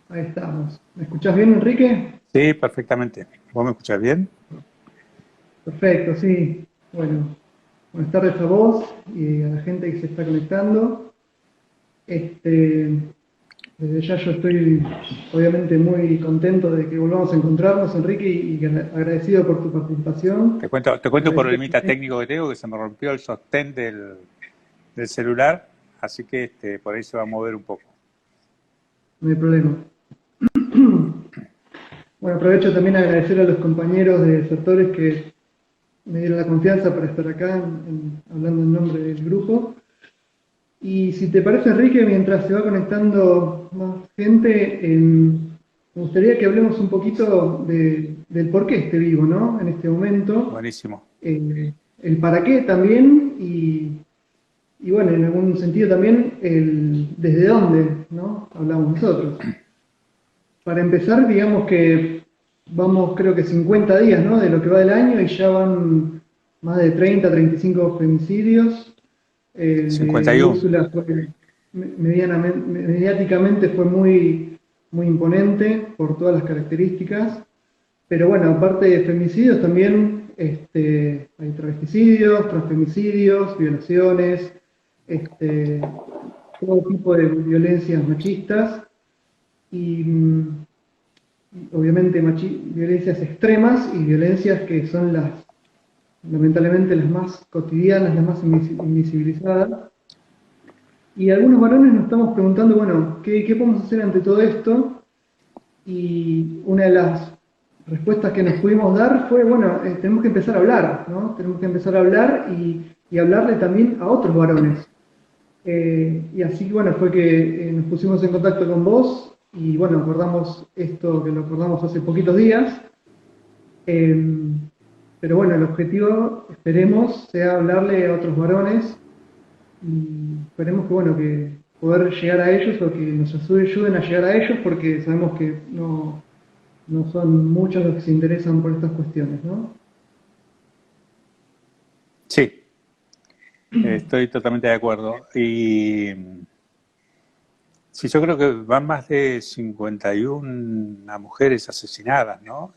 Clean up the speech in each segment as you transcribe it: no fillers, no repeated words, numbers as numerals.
Ahí estamos. ¿Me escuchás bien, Enrique? Sí, perfectamente. ¿Vos me escuchás bien? Perfecto, sí. Bueno, buenas tardes a vos y a la gente que se está conectando. Este, Desde ya yo estoy obviamente muy contento de que volvamos a encontrarnos, Enrique, y agradecido por tu participación. Te cuento un Agradecido problemita también. técnico que tengo, que se me rompió el sostén del celular, así que por ahí se va a mover un poco. No hay problema. Bueno, aprovecho también a agradecer a los compañeros de sectores que me dieron la confianza para estar acá hablando en nombre del grupo. Y si te parece, Enrique, mientras se va conectando más gente, me gustaría que hablemos un poquito del por qué esté vivo, ¿no? En este momento, Buenísimo. el para qué también, y bueno, en algún sentido también el desde dónde, ¿no? Hablamos nosotros. Para empezar, digamos que vamos, creo que 50 días, ¿no? De lo que va del año y ya van más de 35 femicidios. El de 51. Úrsula fue mediáticamente fue muy imponente por todas las características. Pero bueno, aparte de femicidios también hay travesticidios, transfemicidios, violaciones, todo tipo de violencias machistas y obviamente violencias extremas y violencias que son lamentablemente las más cotidianas, las más invisibilizadas. Y algunos varones nos estamos preguntando, bueno, ¿qué podemos hacer ante todo esto? Y una de las respuestas que nos pudimos dar fue, bueno, tenemos que empezar a hablar, ¿no? Tenemos que empezar a hablar y hablarle también a otros varones. Y así, bueno, fue que nos pusimos en contacto con vos y, bueno, acordamos esto que lo acordamos hace poquitos días. Eh, pero bueno, el objetivo, esperemos, sea hablarle a otros varones y esperemos que, bueno, que poder llegar a ellos o que nos ayuden a llegar a ellos porque sabemos que no son muchos los que se interesan por estas cuestiones, ¿no? Sí, estoy totalmente de acuerdo. Y sí, yo creo que van más de 51 mujeres asesinadas, ¿no?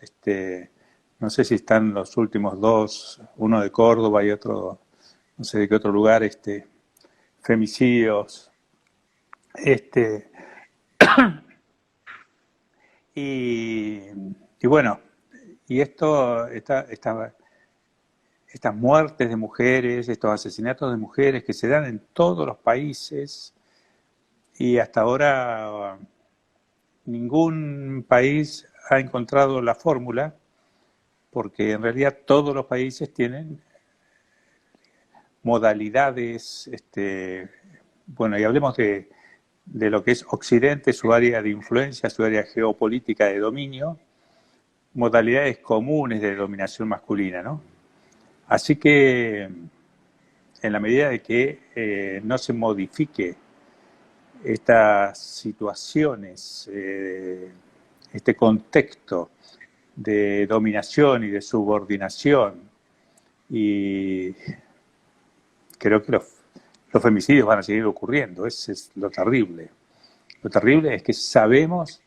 No sé si están los últimos dos, uno de Córdoba y otro, no sé de qué otro lugar, femicidios. Este, y, y bueno, y estas muertes de mujeres, estos asesinatos de mujeres que se dan en todos los países y hasta ahora ningún país ha encontrado la fórmula porque en realidad todos los países tienen modalidades, bueno, y hablemos de lo que es Occidente, su área de influencia, su área geopolítica de dominio, modalidades comunes de dominación masculina, ¿no? Así que en la medida de que no se modifique estas situaciones, este contexto de dominación y de subordinación, y creo que los femicidios van a seguir ocurriendo, ese es lo terrible. Lo terrible es que sabemos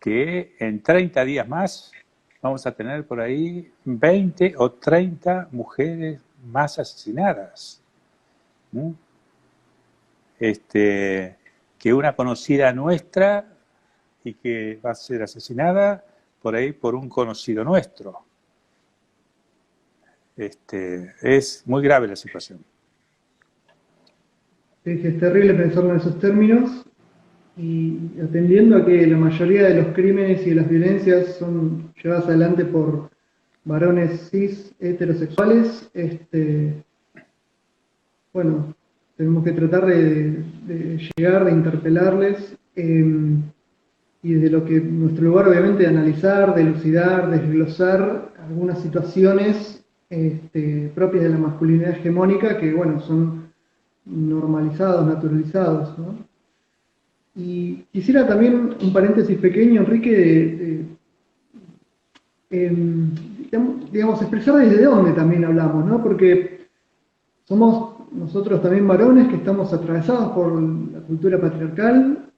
que en 30 días más vamos a tener por ahí 20 o 30 mujeres más asesinadas. ¿Mm? Que una conocida nuestra y que va a ser asesinada por ahí por un conocido nuestro. Es muy grave la situación. Es terrible pensarlo en esos términos y atendiendo a que la mayoría de los crímenes y de las violencias son llevadas adelante por varones cis heterosexuales, bueno, tenemos que tratar de llegar, de interpelarles y desde lo que nuestro lugar obviamente de analizar, de elucidar, desglosar algunas situaciones propias de la masculinidad hegemónica que, bueno, son normalizados, naturalizados, ¿no? Y quisiera también un paréntesis pequeño, Enrique, digamos, expresar desde dónde también hablamos, ¿no? Porque somos nosotros también varones que estamos atravesados por la cultura patriarcal,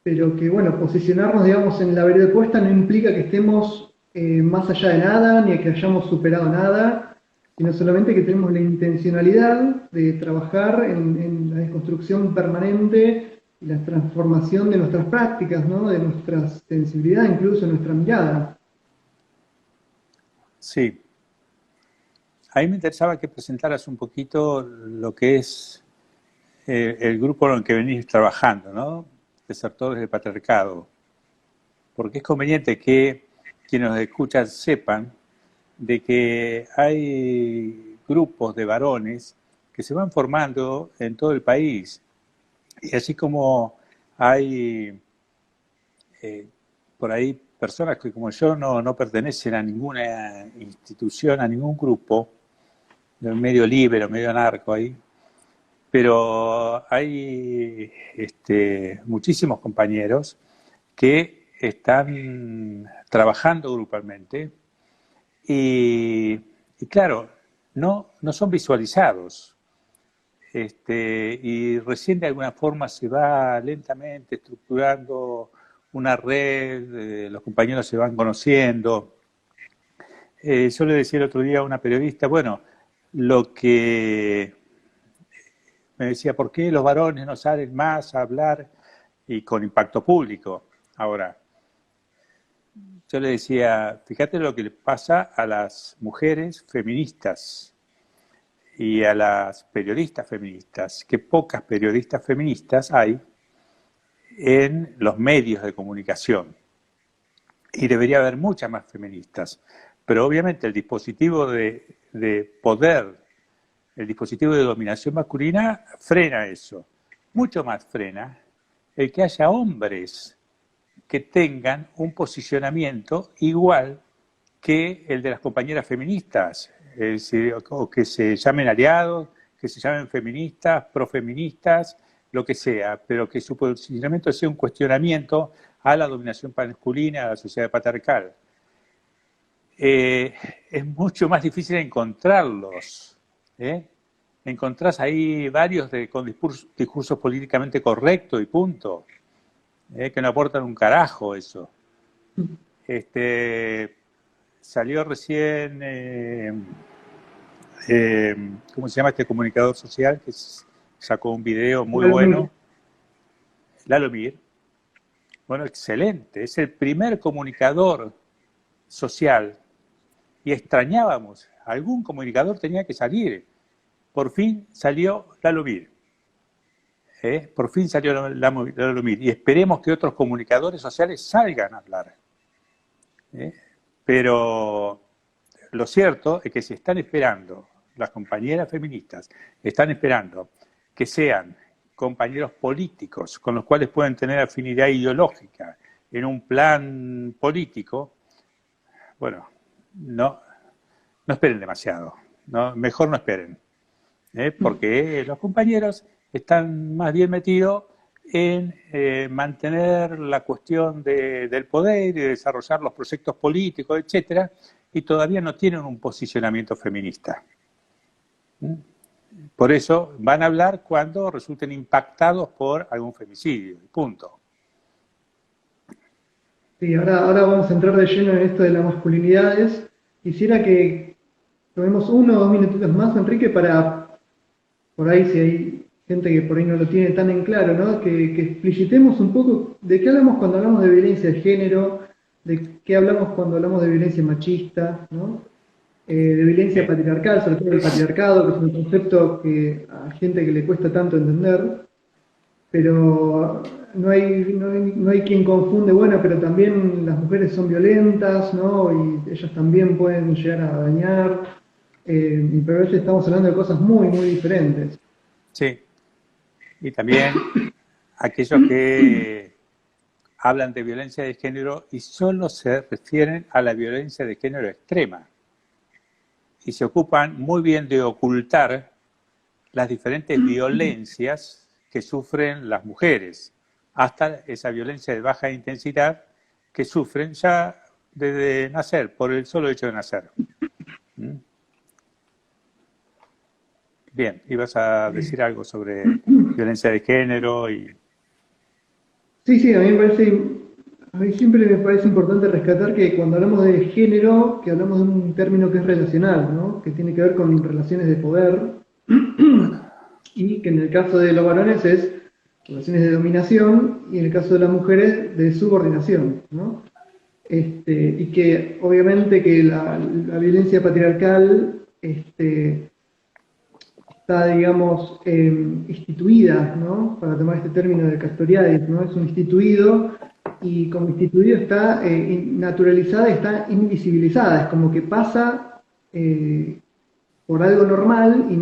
pero que, bueno, posicionarnos, digamos, en la vereda opuesta no implica que estemos más allá de nada, ni que hayamos superado nada, sino solamente que tenemos la intencionalidad de trabajar en la desconstrucción permanente y la transformación de nuestras prácticas, ¿no? De nuestra sensibilidad, incluso nuestra mirada. Sí, a mí me interesaba que presentaras un poquito lo que es el grupo en el que venís trabajando, ¿no? Desertores del patriarcado. Porque es conveniente que quienes nos escuchan sepan de que hay grupos de varones que se van formando en todo el país. Y así como hay por ahí personas que como yo no pertenecen a ninguna institución, a ningún grupo, medio libre o medio anarco ahí, pero hay muchísimos compañeros que están trabajando grupalmente y claro, no son visualizados. Y recién de alguna forma se va lentamente estructurando una red, los compañeros se van conociendo. Yo le decía el otro día a una periodista, bueno, lo que me decía, ¿por qué los varones no salen más a hablar y con impacto público? Ahora, yo le decía, fíjate lo que le pasa a las mujeres feministas y a las periodistas feministas, que pocas periodistas feministas hay en los medios de comunicación. Y debería haber muchas más feministas. Pero obviamente el dispositivo de poder, el dispositivo de dominación masculina frena eso. Mucho más frena el que haya hombres que tengan un posicionamiento igual que el de las compañeras feministas, o que se llamen aliados, que se llamen feministas, profeministas, lo que sea, pero que su posicionamiento sea un cuestionamiento a la dominación masculina, a la sociedad patriarcal. Es mucho más difícil encontrarlos. Encontrás ahí varios con discursos políticamente correctos y punto, que no aportan un carajo eso. Salió recién, ¿cómo se llama este comunicador social que sacó un video muy bueno? Lalo Mir. Bueno, excelente, es el primer comunicador social y extrañábamos, algún comunicador tenía que salir. Por fin salió Lalo Mir. Por fin salió Lalo Mir y esperemos que otros comunicadores sociales salgan a hablar. Pero lo cierto es que si están esperando, las compañeras feministas están esperando que sean compañeros políticos con los cuales pueden tener afinidad ideológica en un plan político, bueno, no esperen demasiado, mejor no esperen, porque los compañeros están más bien metidos en mantener la cuestión del poder y de desarrollar los proyectos políticos, etcétera, y todavía no tienen un posicionamiento feminista. Por eso van a hablar cuando resulten impactados por algún femicidio, punto. Sí, ahora vamos a entrar de lleno en esto de las masculinidades. Quisiera que tomemos 1 o 2 minutitos más, Enrique, para, por ahí si hay gente que por ahí no lo tiene tan en claro, ¿no? Que explicitemos un poco de qué hablamos cuando hablamos de violencia de género, de qué hablamos cuando hablamos de violencia machista, ¿no? De violencia patriarcal, sobre todo el patriarcado, que es un concepto que a gente que le cuesta tanto entender, pero no hay quien confunde, bueno, pero también las mujeres son violentas, ¿no? Y ellas también pueden llegar a dañar, pero a veces estamos hablando de cosas muy, muy diferentes. Sí, y también aquellos que hablan de violencia de género y solo se refieren a la violencia de género extrema y se ocupan muy bien de ocultar las diferentes violencias que sufren las mujeres, hasta esa violencia de baja intensidad que sufren ya desde nacer, por el solo hecho de nacer. Bien, ibas a decir algo sobre violencia de género y... Sí, sí, a mí siempre me parece importante rescatar que cuando hablamos de género, que hablamos de un término que es relacional, ¿no? Que tiene que ver con relaciones de poder, y que en el caso de los varones es relaciones de dominación, y en el caso de las mujeres de subordinación, ¿no? Y que obviamente que la violencia patriarcal está, digamos, instituida, ¿no? Para tomar este término de Castoriadis, ¿no? Es un instituido, y como instituido está naturalizada y está invisibilizada, es como que pasa por algo normal y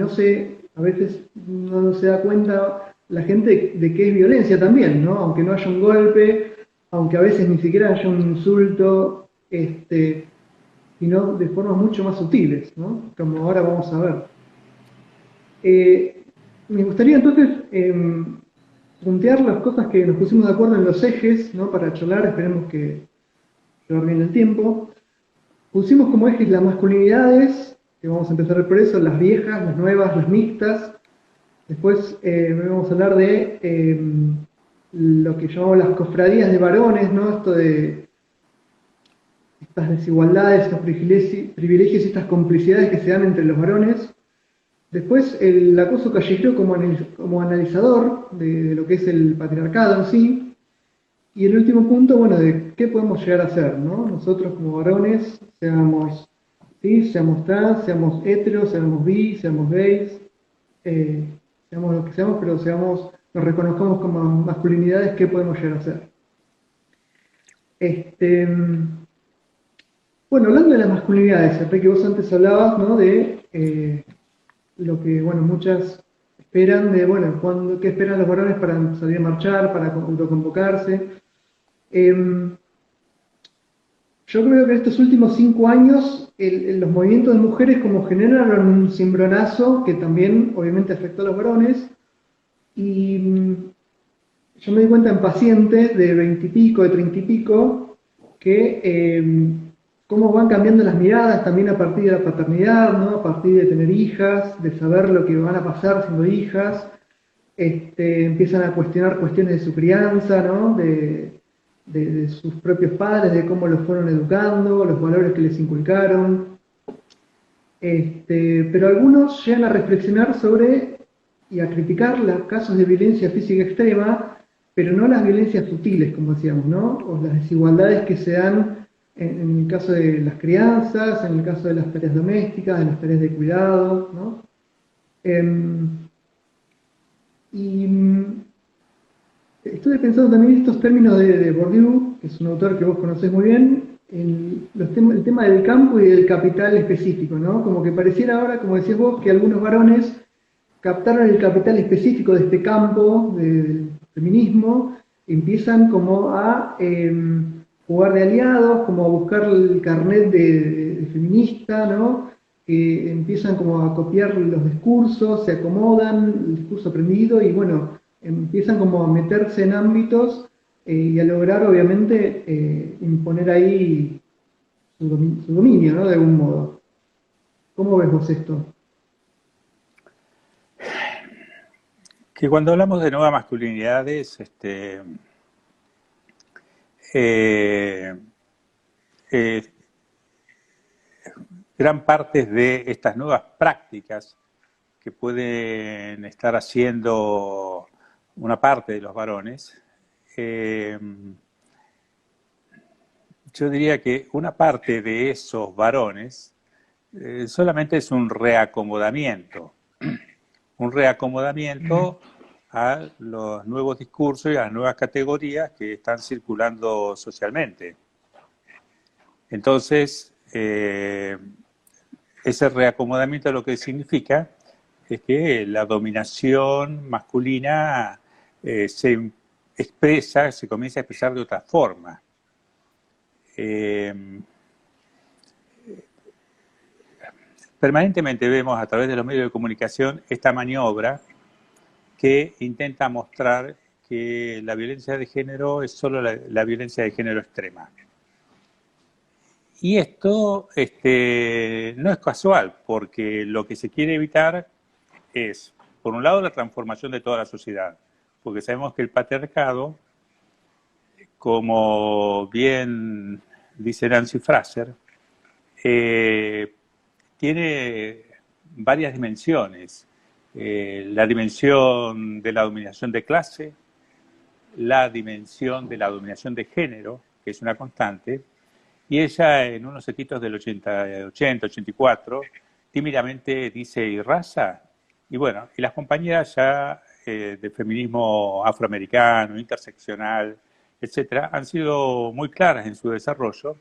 a veces no se da cuenta la gente de que es violencia también, ¿no? Aunque no haya un golpe, aunque a veces ni siquiera haya un insulto, sino de formas mucho más sutiles, ¿no? Como ahora vamos a ver. Eh, Me gustaría entonces puntear las cosas que nos pusimos de acuerdo en los ejes, ¿no? Para charlar, esperemos que llevar bien el tiempo. Pusimos como ejes las masculinidades, que vamos a empezar por eso, las viejas, las nuevas, las mixtas. Después vamos a hablar de lo que llamamos las cofradías de varones, ¿no? Esto de estas desigualdades, estos privilegios y estas complicidades que se dan entre los varones. Después el acoso callejero como analizador de lo que es el patriarcado en sí. Y el último punto, bueno, de qué podemos llegar a hacer, ¿no? Nosotros como varones, seamos cis, seamos trans, seamos heteros, seamos bi, seamos gays, eh, seamos lo que seamos, pero nos reconozcamos como masculinidades, ¿qué podemos llegar a hacer? Este, bueno, hablando de las masculinidades, sé que vos antes hablabas, ¿no? De lo que, bueno, muchas esperan de, bueno, ¿qué esperan los varones para salir a marchar, para autoconvocarse? Yo creo que en estos últimos 5 años los movimientos de mujeres como generaron un cimbronazo que también obviamente afectó a los varones, y yo me di cuenta en pacientes de 20 y pico, de 30 y pico, que cómo van cambiando las miradas también a partir de la paternidad, ¿no? A partir de tener hijas, de saber lo que van a pasar siendo hijas, empiezan a cuestionar cuestiones de su crianza, ¿no? De sus propios padres, de cómo los fueron educando, los valores que les inculcaron. Pero algunos llegan a reflexionar sobre y a criticar los casos de violencia física extrema, pero no las violencias sutiles, como decíamos, ¿no? O las desigualdades que se dan en el caso de las crianzas, en el caso de las tareas domésticas, de las tareas de cuidado, ¿no? Y estuve pensando también en estos términos de Bourdieu, que es un autor que vos conocés muy bien, el tema del campo y del capital específico, ¿no? Como que pareciera ahora, como decías vos, que algunos varones captaron el capital específico de este campo del feminismo, empiezan como a jugar de aliados, como a buscar el carnet de feminista, ¿no? Que empiezan como a copiar los discursos, se acomodan el discurso aprendido y bueno, empiezan como a meterse en ámbitos y a lograr obviamente imponer ahí su dominio, ¿no? De algún modo. ¿Cómo ves vos esto? Que cuando hablamos de nuevas masculinidades, eh, eh, gran parte de estas nuevas prácticas que pueden estar haciendo una parte de los varones, yo diría que una parte de esos varones solamente es un reacomodamiento a los nuevos discursos y a las nuevas categorías que están circulando socialmente. Entonces, ese reacomodamiento lo que significa es que la dominación masculina se comienza a expresar de otra forma. Permanentemente vemos a través de los medios de comunicación esta maniobra que intenta mostrar que la violencia de género es solo la violencia de género extrema. Y esto no es casual, porque lo que se quiere evitar es, por un lado, la transformación de toda la sociedad, porque sabemos que el patriarcado como bien dice Nancy Fraser, tiene varias dimensiones. La dimensión de la dominación de clase, la dimensión de la dominación de género, que es una constante, y ella en unos escritos del 84, tímidamente dice y raza, y bueno, y las compañeras ya de feminismo afroamericano, interseccional, etcétera, han sido muy claras en su desarrollo,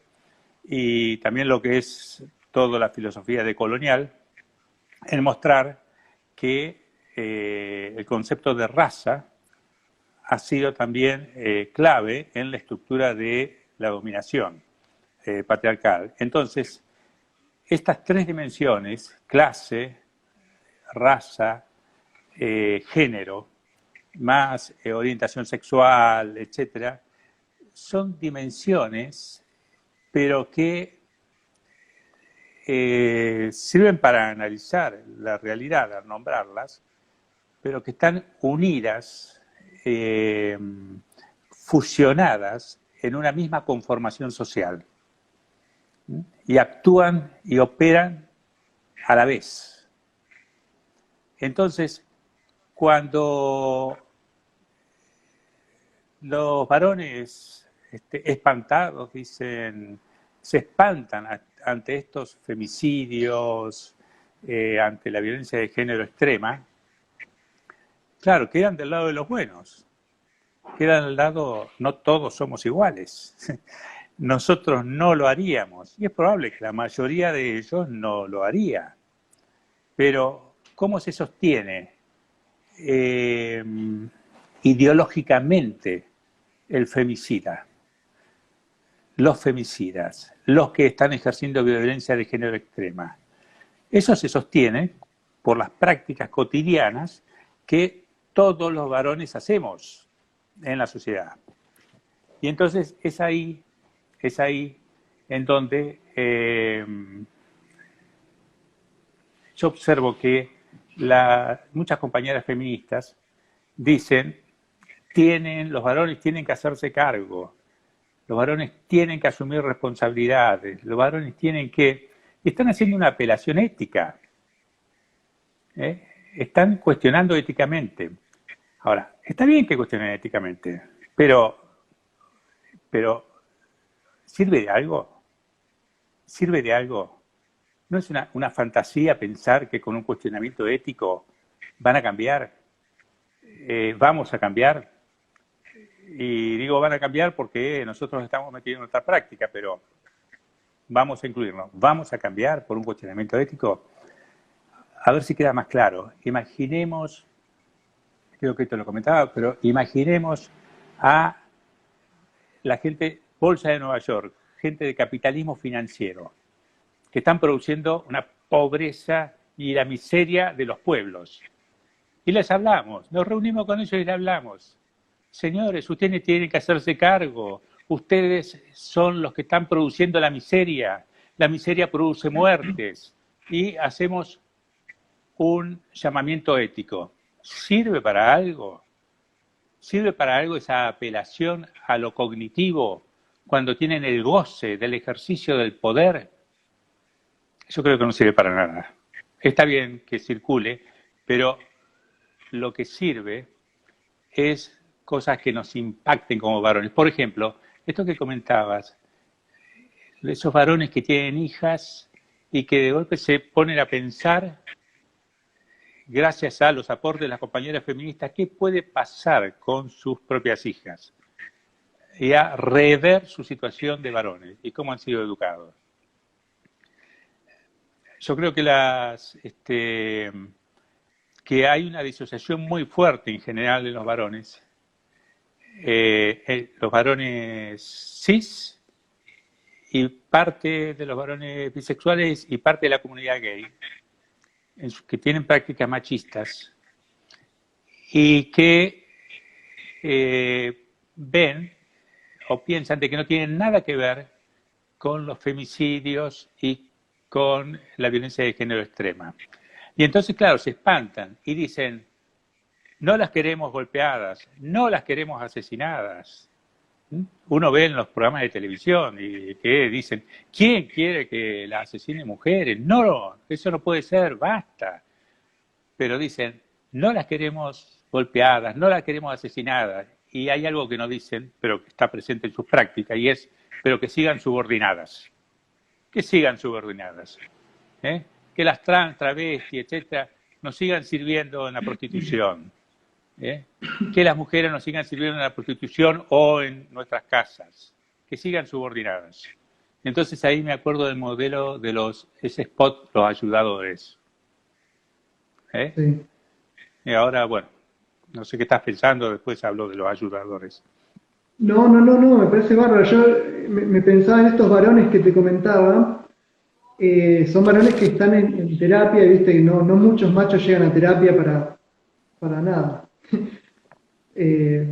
y también lo que es toda la filosofía decolonial, en mostrar que el concepto de raza ha sido también clave en la estructura de la dominación patriarcal. Entonces, estas tres dimensiones, clase, raza, género, más orientación sexual, etcétera, son dimensiones, pero que sirven para analizar la realidad, al nombrarlas, pero que están unidas, fusionadas en una misma conformación social. Y actúan y operan a la vez. Entonces, cuando los varones espantados dicen, se espantan ante estos femicidios, ante la violencia de género extrema, claro, quedan del lado de los buenos, quedan al lado, no todos somos iguales. Nosotros no lo haríamos, y es probable que la mayoría de ellos no lo haría. Pero, ¿cómo se sostiene ideológicamente el femicida? Los femicidas, los que están ejerciendo violencia de género extrema. Eso se sostiene por las prácticas cotidianas que todos los varones hacemos en la sociedad. Y entonces es ahí en donde yo observo que muchas compañeras feministas dicen, los varones tienen que hacerse cargo, los varones tienen que asumir responsabilidades, los varones tienen que... Están haciendo una apelación ética, están cuestionando éticamente. Ahora, está bien que cuestionen éticamente, pero ¿sirve de algo? ¿Sirve de algo? ¿No es una fantasía pensar que con un cuestionamiento ético van a cambiar? ¿Vamos a cambiar? Y digo van a cambiar porque nosotros estamos metidos en otra práctica, pero vamos a incluirnos. ¿Vamos a cambiar por un cuestionamiento ético? A ver si queda más claro. Imaginemos, creo que esto lo comentaba, pero imaginemos a la gente, Bolsa de Nueva York, gente de capitalismo financiero, que están produciendo una pobreza y la miseria de los pueblos. Y les hablamos, nos reunimos con ellos y les hablamos. Señores, ustedes tienen que hacerse cargo. Ustedes son los que están produciendo la miseria. La miseria produce muertes. Y hacemos un llamamiento ético. ¿Sirve para algo? ¿Sirve para algo esa apelación a lo cognitivo cuando tienen el goce del ejercicio del poder? Yo creo que no sirve para nada. Está bien que circule, pero lo que sirve es cosas que nos impacten como varones. Por ejemplo, esto que comentabas, esos varones que tienen hijas y que de golpe se ponen a pensar, gracias a los aportes de las compañeras feministas, qué puede pasar con sus propias hijas y a rever su situación de varones y cómo han sido educados. Yo creo que hay una disociación muy fuerte en general de los varones cis y parte de los varones bisexuales y parte de la comunidad gay, que tienen prácticas machistas y que ven o piensan de que no tienen nada que ver con los femicidios y con la violencia de género extrema. Y entonces, claro, se espantan y dicen, no las queremos golpeadas, no las queremos asesinadas, Uno ve en los programas de televisión y que dicen, ¿quién quiere que la asesinen mujeres? No, eso no puede ser, basta. Pero dicen, no las queremos golpeadas, no las queremos asesinadas. Y hay algo que no dicen, pero que está presente en sus prácticas, y es, pero que sigan subordinadas. Que sigan subordinadas. ¿Eh? Que las trans, travestis, etcétera, nos sigan sirviendo en la prostitución. ¿Eh? Que las mujeres nos sigan sirviendo en la prostitución o en nuestras casas, que sigan subordinadas. Entonces ahí me acuerdo del modelo de ese spot, los ayudadores. ¿Eh? Sí. Y ahora, bueno, no sé qué estás pensando, después hablo de los ayudadores. No, no, no, no, me parece bárbaro. Yo me pensaba en estos varones que te comentaba. Son varones que están en terapia, y viste que no, no muchos machos llegan a terapia para nada. Eh,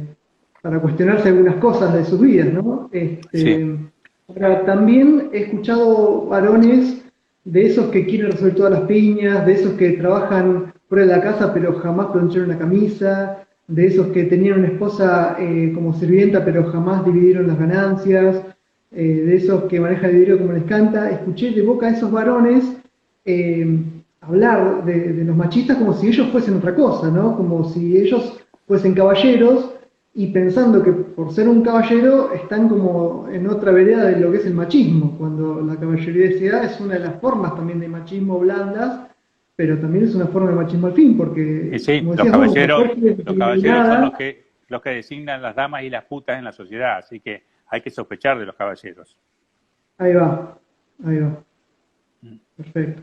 para cuestionarse algunas cosas de sus vidas, ¿no? Sí, Ahora, también he escuchado varones de esos que quieren resolver todas las piñas, de esos que trabajan fuera de la casa pero jamás plancharon una camisa, de esos que tenían una esposa como sirvienta pero jamás dividieron las ganancias, de esos que manejan el dinero como les canta. Escuché de boca a esos varones eh, hablar de los machistas como si ellos fuesen otra cosa, ¿no? Como si ellos fuesen caballeros y pensando que por ser un caballero están como en otra vereda de lo que es el machismo, cuando la caballerosidad es una de las formas también de machismo blandas, pero también es una forma de machismo al fin, y porque, sí, como decías vos, la mujer quiere los caballeros son discriminada. los que designan las damas y las putas en la sociedad, así que hay que sospechar de los caballeros. Ahí va, perfecto.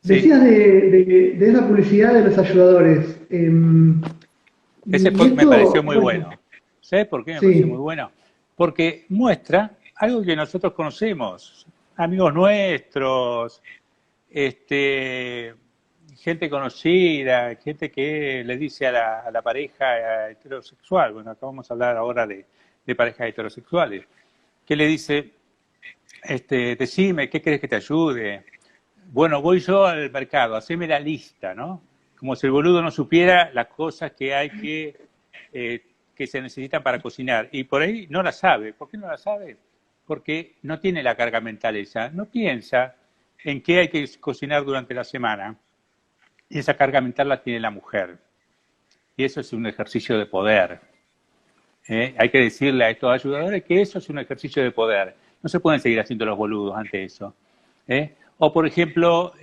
Sí, Decías de esa publicidad de los ayudadores. ese Y me pareció esto, muy bueno, bueno. ¿Sabes por qué me pareció muy sí, bueno? Porque muestra algo que nosotros conocemos, amigos nuestros, este, gente conocida, gente que le dice a la pareja heterosexual, bueno, acá vamos a hablar ahora de parejas heterosexuales, que le dice, decime, ¿qué querés que te ayude? Bueno, voy yo al mercado, haceme la lista, ¿no? Como si el boludo no supiera las cosas que hay que se necesitan para cocinar. Y por ahí no la sabe. ¿Por qué no la sabe? Porque no tiene la carga mental esa. No piensa en qué hay que cocinar durante la semana. Y esa carga mental la tiene la mujer. Y eso es un ejercicio de poder. ¿Eh? Hay que decirle a estos ayudadores que eso es un ejercicio de poder. No se pueden seguir haciendo los boludos ante eso. ¿Eh? O, por ejemplo,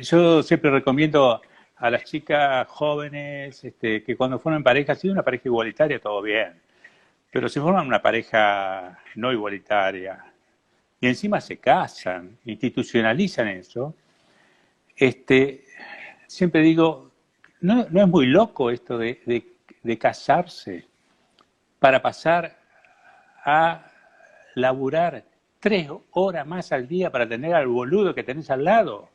yo siempre recomiendo a las chicas jóvenes que cuando forman pareja, si es una pareja igualitaria, todo bien. Pero si forman una pareja no igualitaria y encima se casan, institucionalizan eso, este, siempre digo, no es muy loco esto de casarse para pasar a laburar 3 horas más al día para tener al boludo que tenés al lado,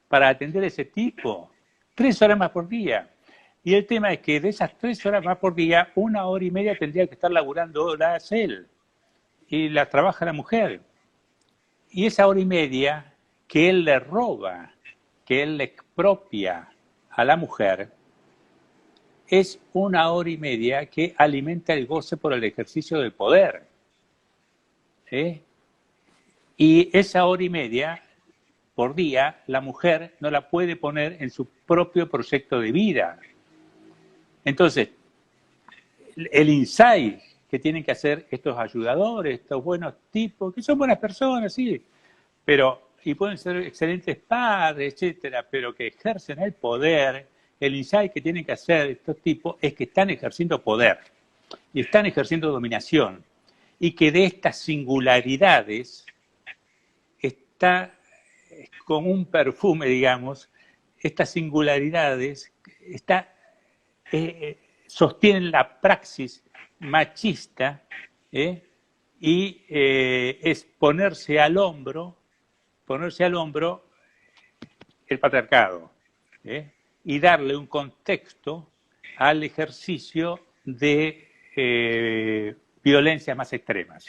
para atender a ese tipo. 3 horas más por día. Y el tema es que de esas 3 horas más por día, 1 hora y media tendría que estar laburando las él. Y las trabaja la mujer. Y esa hora y media que él le roba, que él le expropia a la mujer, es 1 hora y media que alimenta el goce por el ejercicio del poder. ¿Eh? Y esa hora y media por día, la mujer no la puede poner en su propio proyecto de vida. Entonces, el insight que tienen que hacer estos ayudadores, estos buenos tipos, que son buenas personas, sí, pero, y pueden ser excelentes padres, etcétera, pero que ejercen el poder, el insight que tienen que hacer estos tipos es que están ejerciendo poder y están ejerciendo dominación y que de estas singularidades está con un perfume, digamos, estas singularidades sostienen la praxis machista y es ponerse al hombro el patriarcado y darle un contexto al ejercicio de violencias más extremas.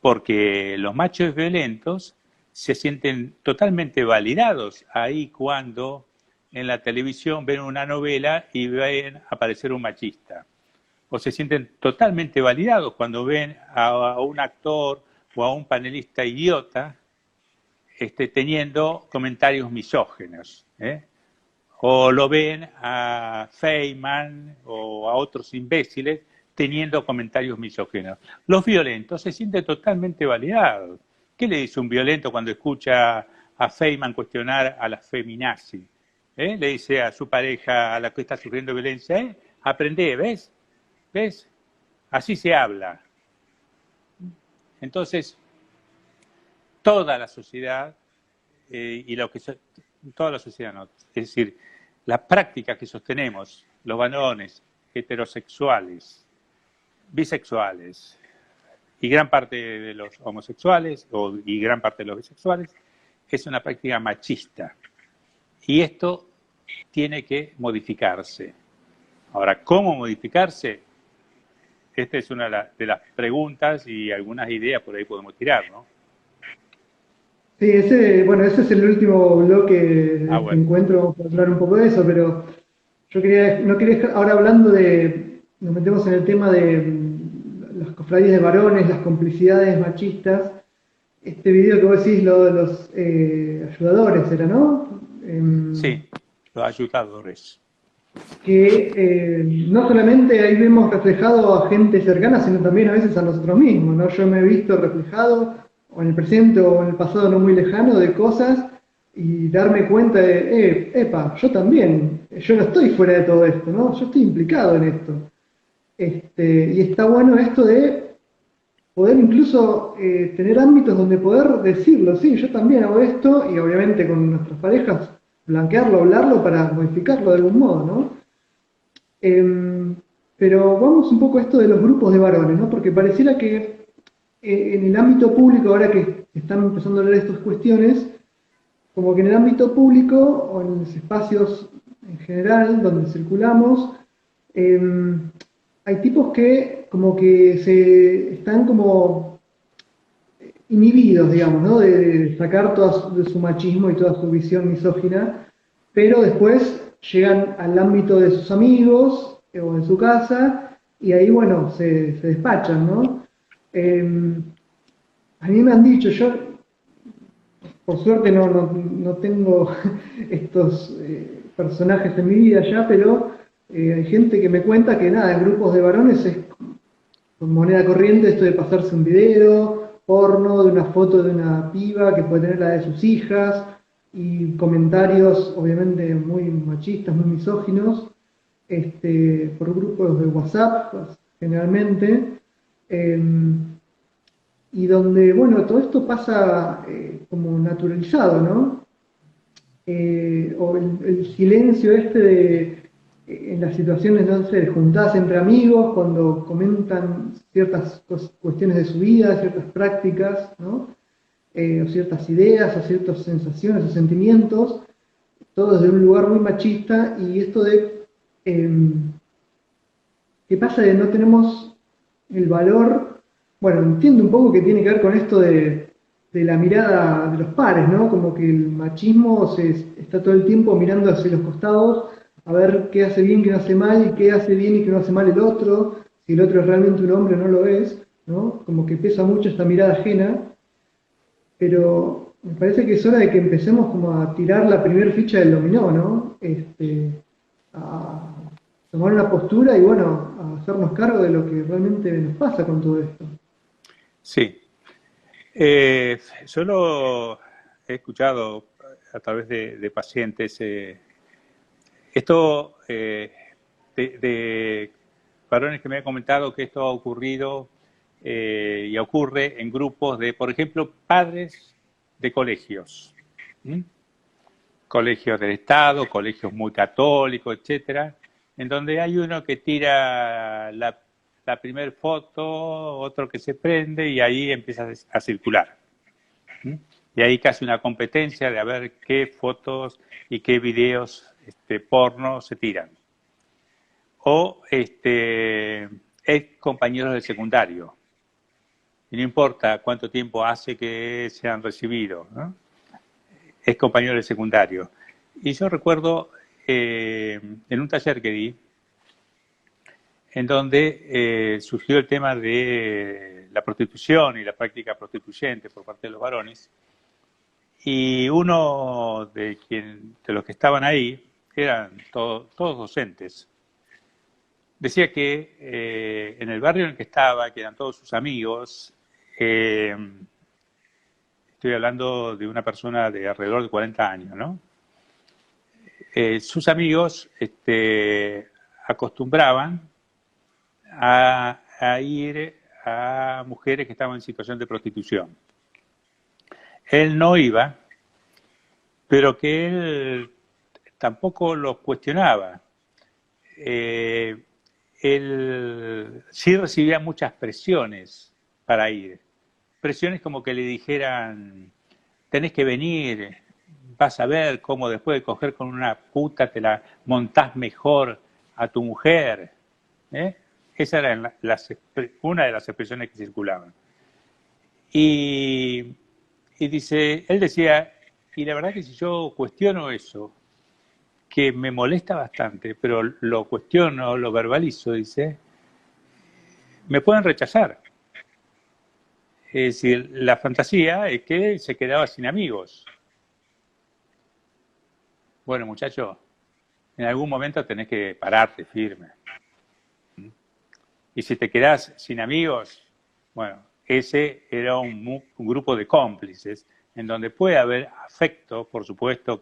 Porque los machos violentos se sienten totalmente validados ahí cuando en la televisión ven una novela y ven aparecer un machista. o se sienten totalmente validados cuando ven a un actor o a un panelista idiota teniendo comentarios misóginos, o lo ven a Feynman o a otros imbéciles teniendo comentarios misóginos. Los violentos se sienten totalmente validados. ¿Qué le dice un violento cuando escucha a Feynman cuestionar a la feminazi? Le dice a su pareja, a la que está sufriendo violencia, aprendé, ¿ves? ¿Ves? Así se habla. Entonces, toda la sociedad, toda la sociedad no, es decir, las prácticas que sostenemos, los varones heterosexuales, bisexuales y gran parte de los homosexuales y gran parte de los bisexuales, es una práctica machista. Y esto tiene que modificarse. Ahora, ¿cómo modificarse? Esta es una de las preguntas y algunas ideas por ahí podemos tirar, ¿no? Sí, ese es el último bloque de este Bueno. encuentro, vamos a hablar un poco de eso, pero yo no quería dejar, ahora hablando nos metemos en el tema de las cofradías de varones, las complicidades machistas, este video que vos decís, lo de los ayudadores, ¿era, no? Sí, los ayudadores. Que no solamente ahí vemos reflejado a gente cercana, sino también a veces a nosotros mismos, ¿no? Yo me he visto reflejado, o en el presente o en el pasado no muy lejano, de cosas y darme cuenta de, yo también, yo no estoy fuera de todo esto, ¿no? Yo estoy implicado en esto. Y está bueno esto de poder incluso tener ámbitos donde poder decirlo, sí, yo también hago esto, y obviamente con nuestras parejas blanquearlo, hablarlo para modificarlo de algún modo, ¿no? Pero vamos un poco a esto de los grupos de varones, ¿no? Porque pareciera que en el ámbito público, ahora que están empezando a hablar de estas cuestiones, como que en el ámbito público o en los espacios en general donde circulamos, hay tipos que como que se están como inhibidos, digamos, ¿no? De sacar todo su machismo y toda su visión misógina, pero después llegan al ámbito de sus amigos o en su casa y ahí, bueno, se despachan, ¿no? A mí me han dicho, yo por suerte no tengo estos personajes en mi vida ya, pero hay gente que me cuenta que nada, en grupos de varones es con moneda corriente esto de pasarse un video, porno, de una foto de una piba que puede tener la de sus hijas, y comentarios obviamente muy machistas, muy misóginos, por grupos de WhatsApp, pues, generalmente, y donde, bueno, todo esto pasa como naturalizado, ¿no? O el silencio en las situaciones, no sé, de juntadas entre amigos, cuando comentan ciertas cuestiones de su vida, ciertas prácticas, ¿no? O ciertas ideas, o ciertas sensaciones o sentimientos, todo desde un lugar muy machista, y esto de ¿qué pasa? De no tenemos el valor, bueno, entiendo un poco que tiene que ver con esto de la mirada de los pares, ¿no? Como que el machismo está todo el tiempo mirando hacia los costados a ver qué hace bien, qué no hace mal, y qué hace bien y qué no hace mal el otro, si el otro es realmente un hombre o no lo es, ¿no? Como que pesa mucho esta mirada ajena, pero me parece que es hora de que empecemos como a tirar la primera ficha del dominó, ¿no? A tomar una postura y, bueno, a hacernos cargo de lo que realmente nos pasa con todo esto. Sí. Yo lo he escuchado a través de pacientes. Esto de varones que me han comentado que esto ha ocurrido y ocurre en grupos de, por ejemplo, padres de colegios. Colegios del Estado, colegios muy católicos, etcétera, en donde hay uno que tira la primera foto, otro que se prende y ahí empieza a circular. Y ahí casi una competencia de a ver qué fotos y qué videos porno se tiran. O compañeros del secundario. Y no importa cuánto tiempo hace que se han recibido, ¿no? Es compañero del secundario. Y yo recuerdo en un taller que di, en donde surgió el tema de la prostitución y la práctica prostituyente por parte de los varones. Y uno de los que estaban ahí, eran todos docentes, decía que en el barrio en el que estaba, que eran todos sus amigos, estoy hablando de una persona de alrededor de 40 años, ¿no? Sus amigos acostumbraban a ir a mujeres que estaban en situación de prostitución. Él no iba, pero que él tampoco los cuestionaba. Él sí recibía muchas presiones para ir. Presiones como que le dijeran, tenés que venir, vas a ver cómo después de coger con una puta te la montás mejor a tu mujer. Esa era una de las expresiones que circulaban. Y él decía, y la verdad que si yo cuestiono eso, que me molesta bastante, pero lo cuestiono, lo verbalizo, dice, me pueden rechazar. Es decir, la fantasía es que se quedaba sin amigos. Bueno, muchacho, en algún momento tenés que pararte firme. Y si te quedás sin amigos, bueno, ese era un grupo de cómplices en donde puede haber afecto, por supuesto,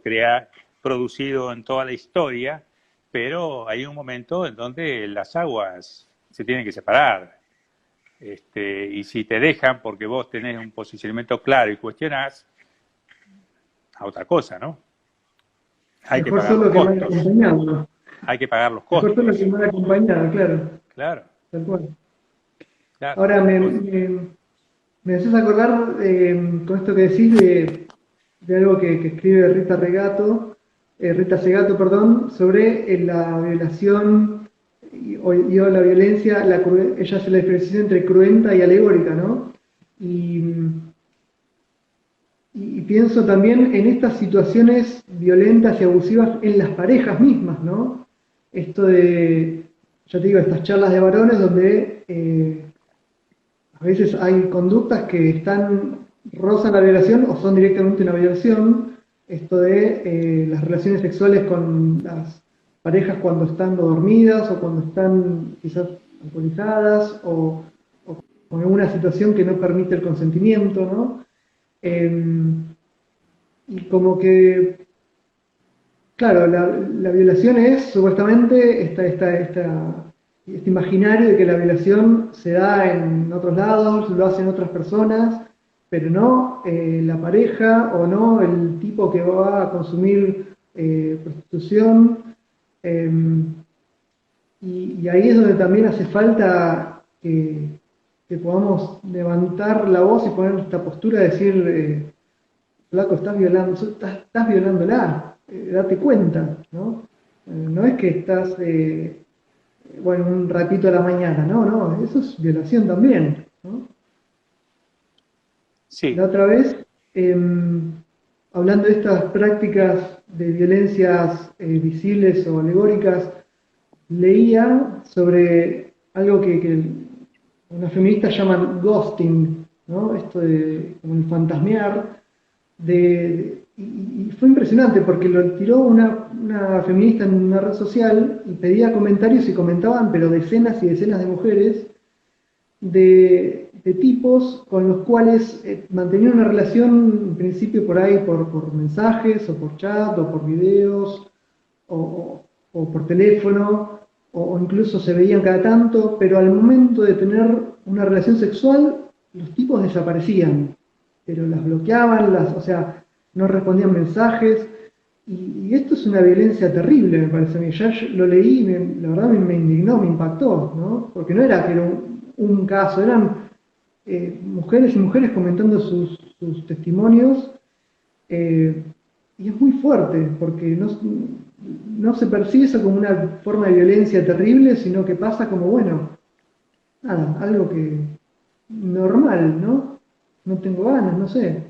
producido en toda la historia, pero hay un momento en donde las aguas se tienen que separar. Y si te dejan porque vos tenés un posicionamiento claro y cuestionás, a otra cosa, ¿no? Hay que pagar los costos. Hay que pagar los costos. Mejor solo que mal acompañado, claro. Claro. Tal cual. Claro. Ahora me haces acordar con esto que decís de algo que escribe Rita Segato, perdón, sobre la violación o la violencia, ella hace la diferenciación entre cruenta y alegórica, ¿no? Y pienso también en estas situaciones violentas y abusivas en las parejas mismas, ¿no? Esto de, ya te digo, estas charlas de varones donde a veces hay conductas que rozan la violación o son directamente una violación. Esto de las relaciones sexuales con las parejas cuando están dormidas o cuando están quizás alcoholizadas o con alguna situación que no permite el consentimiento, ¿no? Y como que, claro, la violación es supuestamente este imaginario de que la violación se da en otros lados, lo hacen otras personas, pero no la pareja o no el tipo que va a consumir prostitución. Y ahí es donde también hace falta que podamos levantar la voz y poner esta postura de decir, flaco, estás violándola, date cuenta, ¿no? No es que estás, bueno, un ratito a la mañana, no, eso es violación también, ¿no? Sí. La otra vez, hablando de estas prácticas de violencias visibles o alegóricas, leía sobre algo que unas feministas llaman ghosting, ¿no? Esto de como el fantasmear, y fue impresionante porque lo tiró una feminista en una red social y pedía comentarios y comentaban, pero decenas y decenas de mujeres, de tipos con los cuales mantenían una relación, en principio por ahí, por mensajes, o por chat, o por videos, o por teléfono, o incluso se veían cada tanto, pero al momento de tener una relación sexual, los tipos desaparecían, pero las bloqueaban, o sea, no respondían mensajes, y esto es una violencia terrible, me parece a mí. Ya lo leí y la verdad me indignó, me impactó, ¿no? Porque no era que era un caso, eran mujeres y mujeres comentando sus testimonios, y es muy fuerte, porque no se percibe eso como una forma de violencia terrible, sino que pasa como, bueno, nada, algo que normal, ¿no? No tengo ganas, no sé.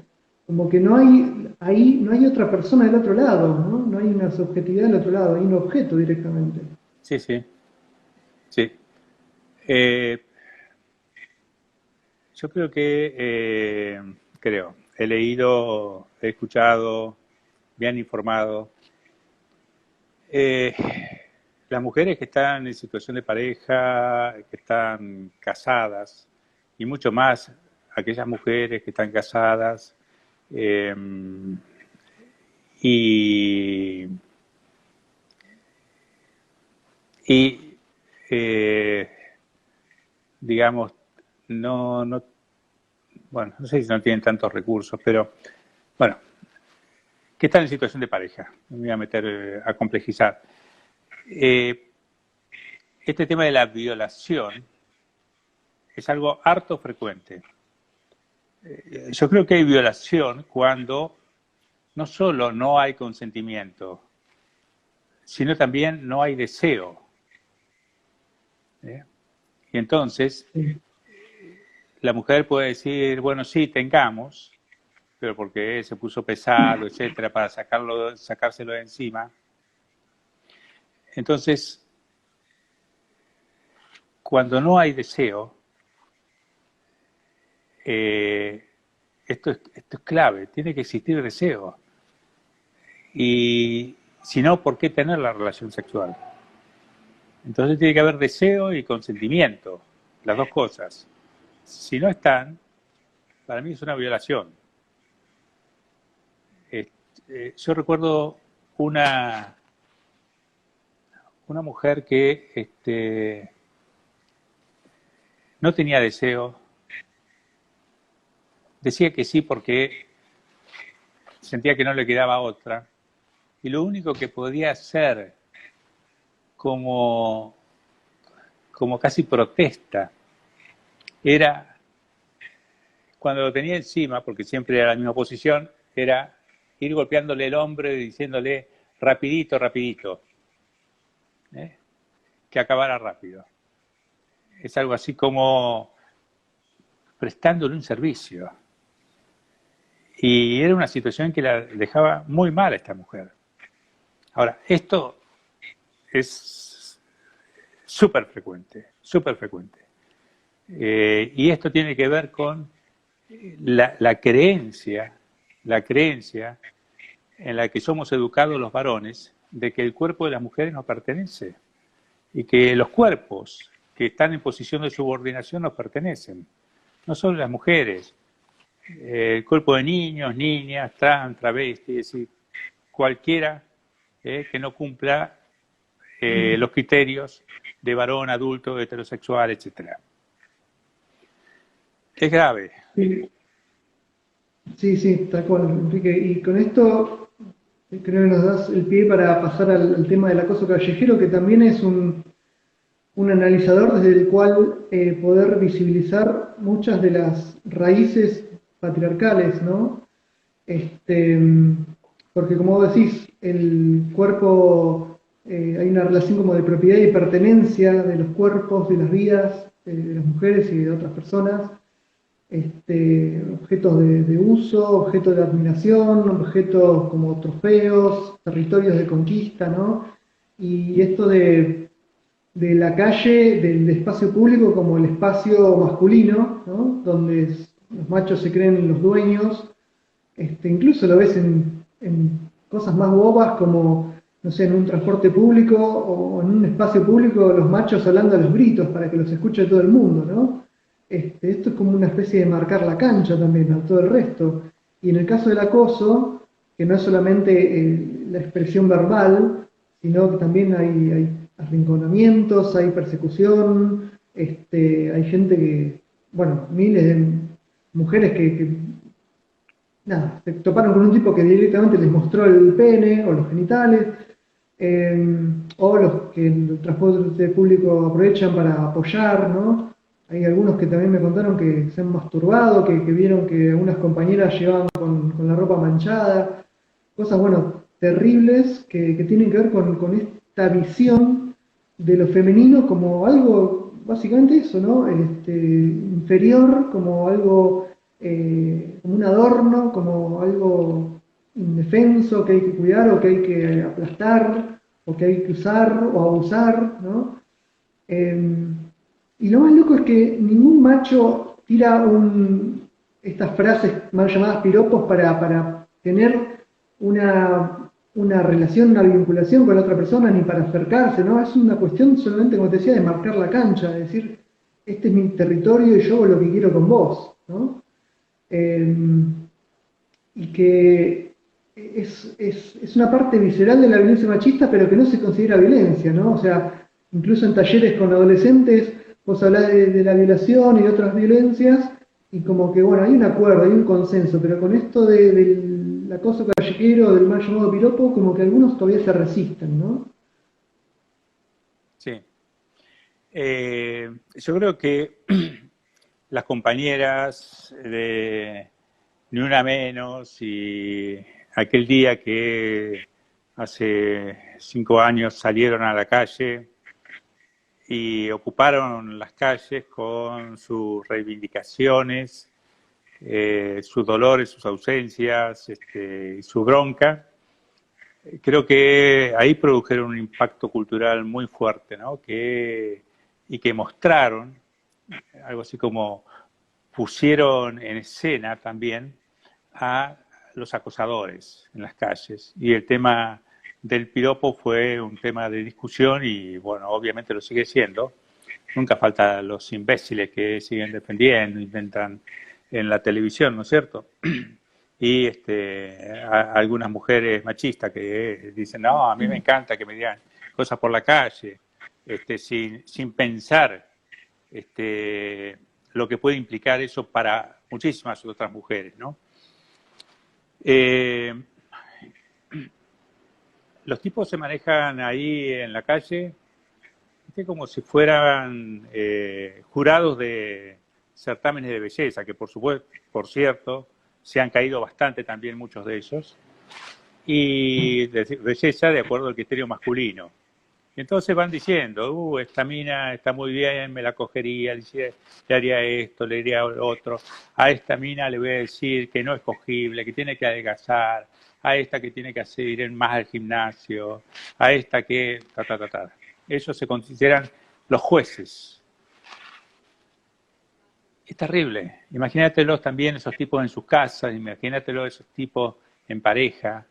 Como que no hay otra persona del otro lado, ¿no? No hay una subjetividad del otro lado, hay un objeto directamente. Sí, sí. Sí. Eh, yo creo que, he leído, he escuchado, me han informado. Eh, las mujeres que están en situación de pareja, que están casadas, y mucho más aquellas mujeres que están casadas eh, y, y eh, digamos, no, bueno, no sé si no tienen tantos recursos, pero bueno, que están en situación de pareja. Me voy a meter a complejizar. Eh, este tema de la violación es algo harto frecuente. Yo creo que hay violación cuando no solo no hay consentimiento, sino también no hay deseo. ¿Eh? Y entonces Sí. la mujer puede decir, bueno, sí, tengamos, pero porque se puso pesado, etcétera, para sacárselo de encima. Entonces, cuando no hay deseo, esto es clave, tiene que existir deseo. Y si no, ¿por qué tener la relación sexual? Entonces tiene que haber deseo y consentimiento, las dos cosas. Si no están, para mí es una violación. Yo recuerdo una, una mujer que no tenía deseo, decía que sí porque sentía que no le quedaba otra, y lo único que podía hacer como, como casi protesta era, cuando lo tenía encima, porque siempre era la misma posición, era ir golpeándole el hombro y diciéndole rapidito, rapidito, ¿eh? Que acabara rápido. Es algo así como prestándole un servicio. Y era una situación que la dejaba muy mal a esta mujer. Ahora, esto es súper frecuente, súper frecuente. Y esto tiene que ver con la creencia en la que somos educados los varones de que el cuerpo de las mujeres nos pertenece y que los cuerpos que están en posición de subordinación nos pertenecen, no solo las mujeres, el cuerpo de niños, niñas, trans, travestis, es decir, cualquiera que no cumpla los criterios de varón, adulto, heterosexual, etcétera. Es grave. Sí, sí, sí, tal cual, Enrique. Y con esto creo que nos das el pie para pasar al tema del acoso callejero, que también es un analizador desde el cual poder visibilizar muchas de las raíces patriarcales, ¿no? Este, porque como vos decís, el cuerpo, hay una relación como de propiedad y pertenencia de los cuerpos, de las vidas, de las mujeres y de otras personas, objetos de uso, objetos de admiración, objetos como trofeos, territorios de conquista, ¿no? Y esto de la calle, del espacio público como el espacio masculino, ¿no? Donde los machos se creen los dueños. Incluso lo ves en cosas más bobas como, no sé, en un transporte público o en un espacio público, los machos hablando a los gritos para que los escuche todo el mundo, ¿no? Esto es como una especie de marcar la cancha también a todo el resto. Y en el caso del acoso, que no es solamente la expresión verbal, sino que también hay arrinconamientos, hay persecución, hay gente que, bueno, miles de mujeres que nada, se toparon con un tipo que directamente les mostró el pene o los genitales, o los que en el transporte público aprovechan para apoyar, ¿no? Hay algunos que también me contaron que se han masturbado, que vieron que algunas compañeras llevaban con la ropa manchada, cosas, bueno, terribles que tienen que ver con esta visión de lo femenino como algo, básicamente eso, ¿no? Inferior, como algo, como un adorno, como algo indefenso que hay que cuidar o que hay que aplastar o que hay que usar o abusar, ¿no? Y lo más loco es que ningún macho tira estas frases mal llamadas piropos para tener una relación, una vinculación con la otra persona, ni para acercarse, ¿no? Es una cuestión solamente, como te decía, de marcar la cancha, de decir, este es mi territorio y yo hago lo que quiero con vos, ¿no? Eh, y que es una parte visceral de la violencia machista, pero que no se considera violencia, ¿no? O sea, incluso en talleres con adolescentes, vos hablás de la violación y de otras violencias, y como que, bueno, hay un acuerdo, hay un consenso, pero con esto del acoso callejero, del mal llamado piropo, como que algunos todavía se resisten, ¿no? Sí. Yo creo que las compañeras de Ni Una Menos y aquel día que hace 5 años salieron a la calle y ocuparon las calles con sus reivindicaciones, sus dolores, sus ausencias, su bronca. Creo que ahí produjeron un impacto cultural muy fuerte, ¿no? Y que mostraron, algo así como pusieron en escena también a los acosadores en las calles. Y el tema del piropo fue un tema de discusión y, bueno, obviamente lo sigue siendo. Nunca falta los imbéciles que siguen defendiendo, intentan en la televisión, ¿no es cierto? Y algunas mujeres machistas que dicen, no, a mí me encanta que me digan cosas por la calle, sin pensar lo que puede implicar eso para muchísimas otras mujeres, ¿no? Los tipos se manejan ahí en la calle como si fueran jurados de certámenes de belleza, que por supuesto, por cierto, se han caído bastante también muchos de ellos, y de belleza de acuerdo al criterio masculino. Entonces van diciendo, esta mina está muy bien, me la cogería, le haría esto, le haría lo otro. A esta mina le voy a decir que no es cogible, que tiene que adelgazar, a esta que tiene que ir más al gimnasio, a esta que... Ellos se consideran los jueces. Es terrible. Imagínatelos también esos tipos en sus casas, imagínatelos esos tipos en pareja.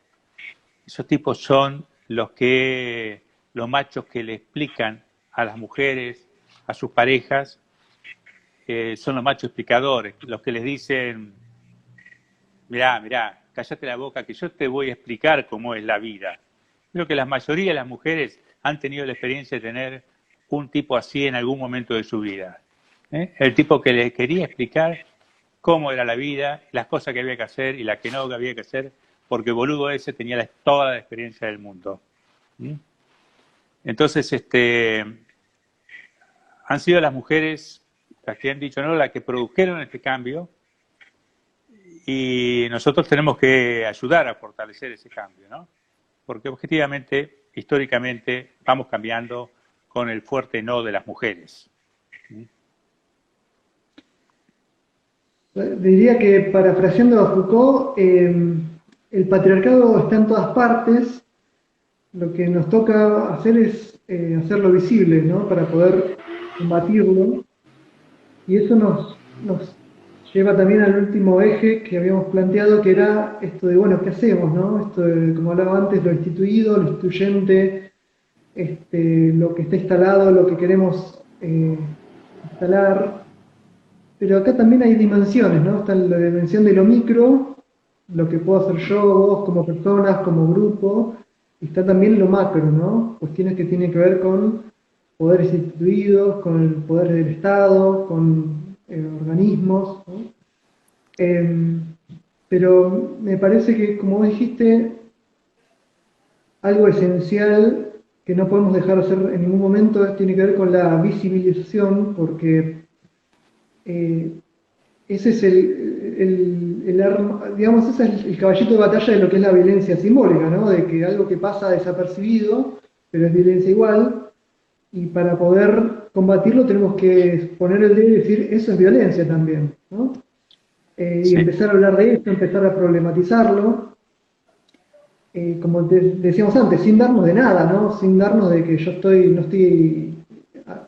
Esos tipos son los machos que le explican a las mujeres, a sus parejas, son los machos explicadores, los que les dicen, mirá, cállate la boca que yo te voy a explicar cómo es la vida. Creo que la mayoría de las mujeres han tenido la experiencia de tener un tipo así en algún momento de su vida. El tipo que les quería explicar cómo era la vida, las cosas que había que hacer y las que no había que hacer, porque boludo ese tenía toda la experiencia del mundo. Entonces, han sido las mujeres las que han dicho, no, las que produjeron este cambio, y nosotros tenemos que ayudar a fortalecer ese cambio, ¿no? Porque objetivamente, históricamente, vamos cambiando con el fuerte no de las mujeres. Diría que, parafraseando a Foucault, el patriarcado está en todas partes. Lo que nos toca hacer es hacerlo visible, ¿no? Para poder combatirlo. Y eso nos lleva también al último eje que habíamos planteado, que era esto de, bueno, ¿qué hacemos, no? Esto de, como hablaba antes, lo instituido, lo instituyente, lo que está instalado, lo que queremos instalar. Pero acá también hay dimensiones, ¿no? Está la dimensión de lo micro, lo que puedo hacer yo, vos, como personas, como grupo, y está también lo macro, ¿no? Cuestiones que tienen que ver con poderes instituidos, con el poder del Estado, con organismos, ¿no? Pero me parece que, como vos dijiste, algo esencial que no podemos dejar de hacer en ningún momento tiene que ver con la visibilización, porque ese es el arma, digamos, ese es el caballito de batalla de lo que es la violencia simbólica, ¿no? De que algo que pasa desapercibido, pero es violencia igual, y para poder combatirlo tenemos que poner el dedo y decir, eso es violencia también, ¿no? Sí. Y empezar a hablar de esto, empezar a problematizarlo, como decíamos antes, sin darnos de nada, ¿no? Sin darnos de que yo no estoy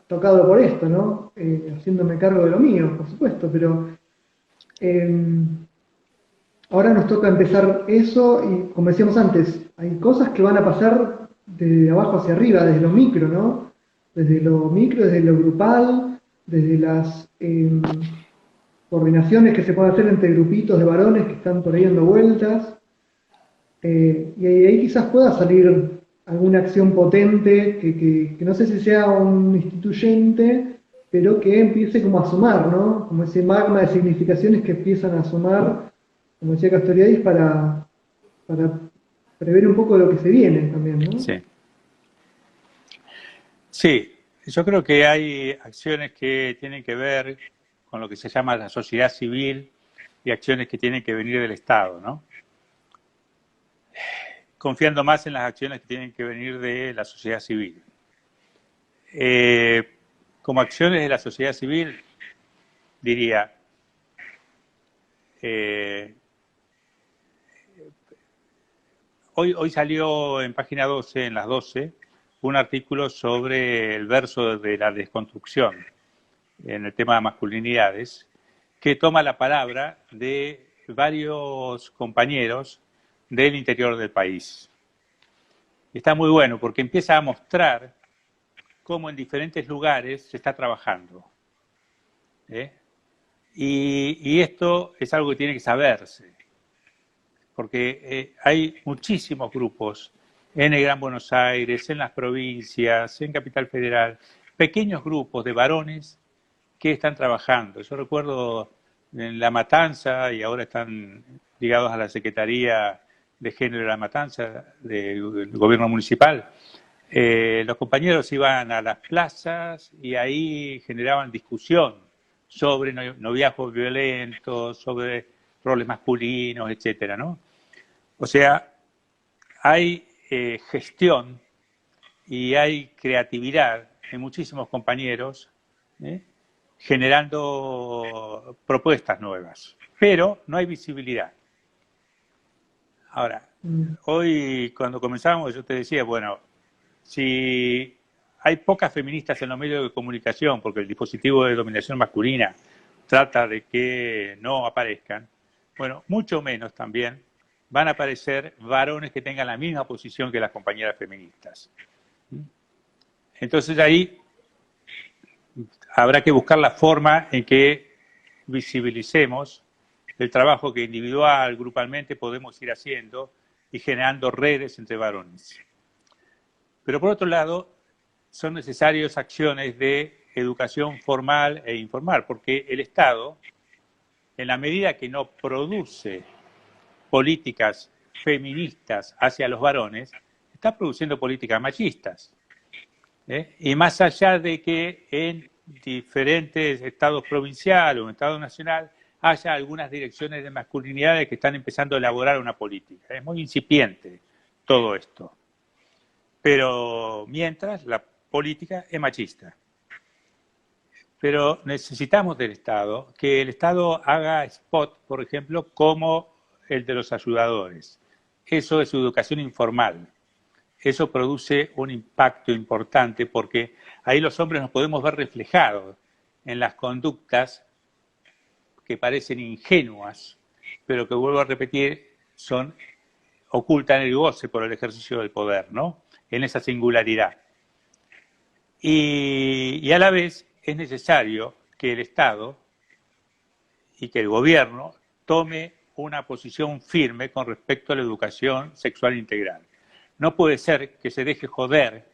tocado por esto, ¿no? Haciéndome cargo de lo mío, por supuesto, pero ahora nos toca empezar eso y, como decíamos antes, hay cosas que van a pasar de abajo hacia arriba, desde lo micro, ¿no? Desde lo micro, desde lo grupal, desde las coordinaciones que se pueden hacer entre grupitos de varones que están por ahí dando vueltas. Y ahí quizás pueda salir alguna acción potente que no sé si sea un instituyente, pero que empiece como a sumar, ¿no? Como ese magma de significaciones que empiezan a sumar, como decía Castoriadis, para prever un poco de lo que se viene también, ¿no? Sí. Sí, yo creo que hay acciones que tienen que ver con lo que se llama la sociedad civil y acciones que tienen que venir del Estado, ¿no? Confiando más en las acciones que tienen que venir de la sociedad civil. Como acciones de la sociedad civil, diría, hoy salió en página 12, en las 12, un artículo sobre el verso de la desconstrucción en el tema de masculinidades, que toma la palabra de varios compañeros del interior del país. Está muy bueno porque empieza a mostrar cómo en diferentes lugares se está trabajando. Y esto es algo que tiene que saberse, porque hay muchísimos grupos en el Gran Buenos Aires, en las provincias, en Capital Federal, pequeños grupos de varones que están trabajando. Yo recuerdo en La Matanza, y ahora están ligados a la Secretaría de Género de La Matanza del gobierno municipal, los compañeros iban a las plazas y ahí generaban discusión sobre noviazgos violentos, sobre roles masculinos, etcétera, ¿no? O sea, hay gestión y hay creatividad en muchísimos compañeros, generando propuestas nuevas, pero no hay visibilidad. Ahora, hoy cuando comenzamos yo te decía, bueno, si hay pocas feministas en los medios de comunicación, porque el dispositivo de dominación masculina trata de que no aparezcan, bueno, mucho menos también van a aparecer varones que tengan la misma posición que las compañeras feministas. Entonces ahí habrá que buscar la forma en que visibilicemos el trabajo que individual, grupalmente podemos ir haciendo y generando redes entre varones. Pero por otro lado, son necesarias acciones de educación formal e informal, porque el Estado, en la medida que no produce políticas feministas hacia los varones, está produciendo políticas machistas. Y más allá de que en diferentes estados provinciales o en estado nacional haya algunas direcciones de masculinidades que están empezando a elaborar una política. Es muy incipiente todo esto. Pero mientras la política es machista. Pero necesitamos del Estado, que el Estado haga spot, por ejemplo, como el de los ayudadores. Eso es educación informal. Eso produce un impacto importante porque ahí los hombres nos podemos ver reflejados en las conductas que parecen ingenuas, pero que, vuelvo a repetir, ocultan el goce por el ejercicio del poder, ¿no? En esa singularidad. Y a la vez es necesario que el Estado y que el gobierno tome una posición firme con respecto a la educación sexual integral. No puede ser que se deje joder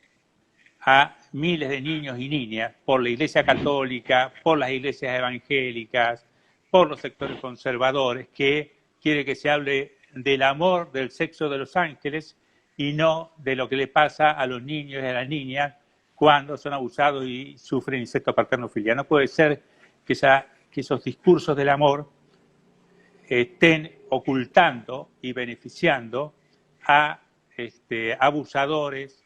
a miles de niños y niñas por la Iglesia Católica, por las iglesias evangélicas, por los sectores conservadores, que quiere que se hable del amor, del sexo de los ángeles y no de lo que le pasa a los niños y a las niñas cuando son abusados y sufren incesto paterno-filial. No puede ser que esos discursos del amor estén ocultando y beneficiando a abusadores,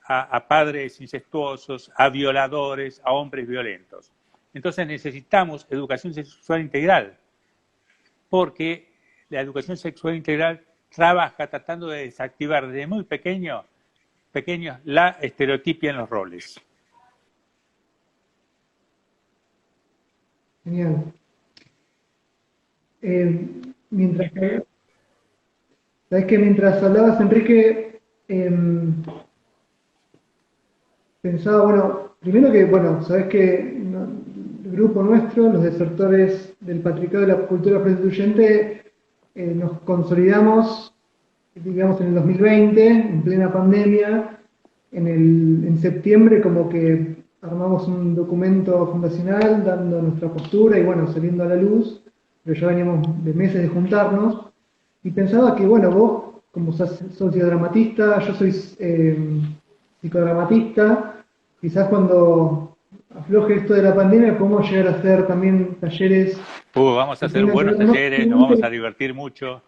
a padres incestuosos, a violadores, a hombres violentos. Entonces necesitamos educación sexual integral, porque la educación sexual integral trabaja tratando de desactivar desde muy pequeños la estereotipia en los roles. Genial. Eh, mientras, sabes que mientras hablabas, Enrique, pensaba, bueno, primero que, bueno, sabes que el grupo nuestro, los desertores del Patriarcado de la Cultura Prostituyente, nos consolidamos, digamos, en el 2020, en plena pandemia, en septiembre como que armamos un documento fundacional dando nuestra postura y bueno, saliendo a la luz, pero ya veníamos de meses de juntarnos, y pensaba que, bueno, vos como sociodramatista, yo soy psicodramatista, quizás cuando afloje esto de la pandemia podemos llegar a hacer también talleres Vamos a que hacer tengan que buenos ver no talleres, nos vamos a solamente. divertir mucho.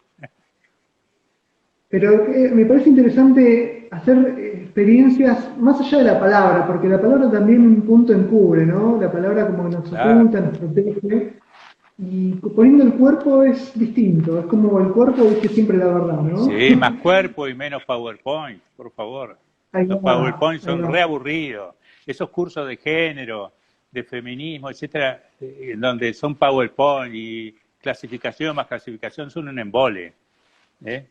Pero me parece interesante hacer experiencias más allá de la palabra, porque la palabra también un punto encubre, ¿no? La palabra como que nos Claro. oculta, nos protege, y poniendo el cuerpo es distinto, es como el cuerpo dice siempre la verdad, ¿no? Sí, más cuerpo y menos PowerPoint, por favor. Ahí Los va, PowerPoint ahí son va. reaburridos. Esos cursos de género, de feminismo, etcétera, donde son PowerPoint y clasificación más clasificación son un embole. ¿Eh?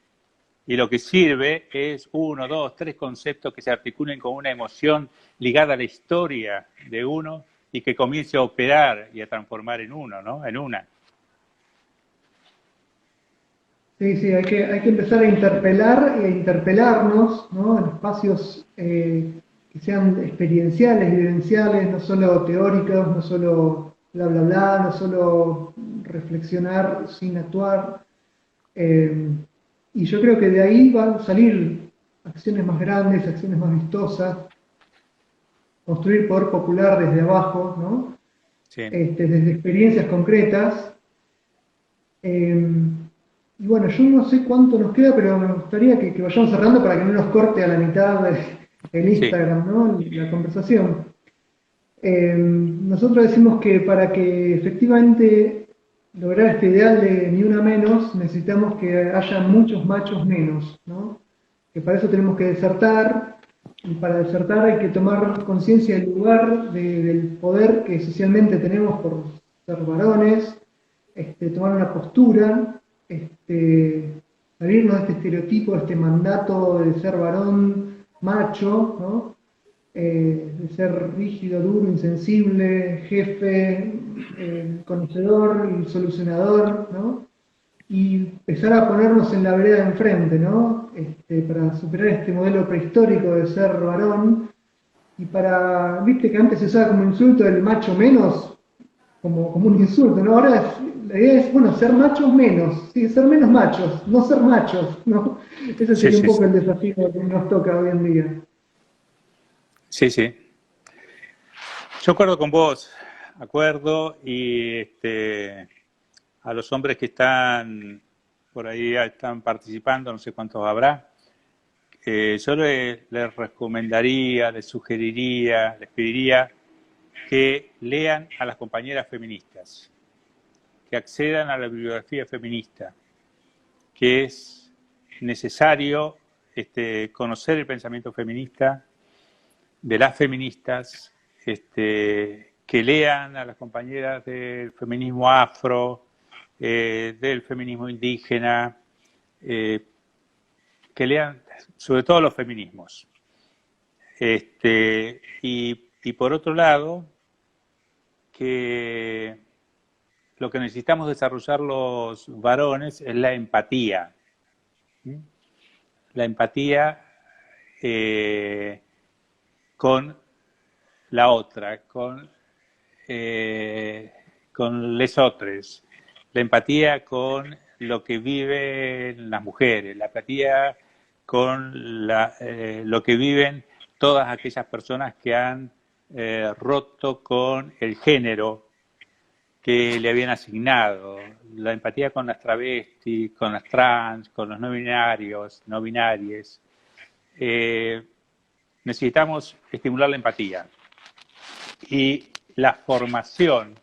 Y lo que sirve es uno, dos, tres conceptos que se articulen con una emoción ligada a la historia de uno y que comience a operar y a transformar en uno, ¿no? En una. Sí, sí, hay que empezar a interpelar y a interpelarnos, ¿no? En espacios que sean experienciales, vivenciales, no solo teóricos, no solo bla, bla, bla, no solo reflexionar sin actuar. Eh, y yo creo que de ahí van a salir acciones más grandes, acciones más vistosas, construir poder popular desde abajo, ¿no? Sí. Desde experiencias concretas. Eh, y bueno, yo no sé cuánto nos queda, pero me gustaría que vayamos cerrando para que no nos corte a la mitad el Sí. Instagram, ¿no? La conversación. Nosotros decimos que para que efectivamente lograr este ideal de ni una menos, necesitamos que haya muchos machos menos, ¿no? Que para eso tenemos que desertar, y para desertar hay que tomar conciencia del lugar, del poder que socialmente tenemos por ser varones, tomar una postura, salirnos de este estereotipo, de este mandato de ser varón macho, ¿no? De ser rígido, duro, insensible, jefe, conocedor y solucionador, ¿no? Y empezar a ponernos en la vereda de enfrente, ¿no? Para superar este modelo prehistórico de ser varón y para, viste que antes se usaba como insulto el macho menos, como un insulto, ¿no? Ahora la idea es, bueno, ser machos menos, sí, ser menos machos, no ser machos, ¿no? Ese Sí, sería un sí, poco sí. el desafío que nos toca hoy en día. Sí, sí. Yo acuerdo con vos, acuerdo, y a los hombres que están por ahí, están participando, no sé cuántos habrá, yo les recomendaría, les sugeriría, les pediría que lean a las compañeras feministas, que accedan a la bibliografía feminista, que es necesario conocer el pensamiento feminista de las feministas, que lean a las compañeras del feminismo afro, del feminismo indígena, eh, que lean sobre todo los feminismos. Y por otro lado, que lo que necesitamos desarrollar los varones es la empatía. ¿Sí? La empatía con la otra, con les otros, la empatía con lo que viven las mujeres, la empatía con lo que viven todas aquellas personas que han roto con el género que le habían asignado, la empatía con las travestis, con las trans, con los no binarios, no binarias. Eh, necesitamos estimular la empatía. Y la formación,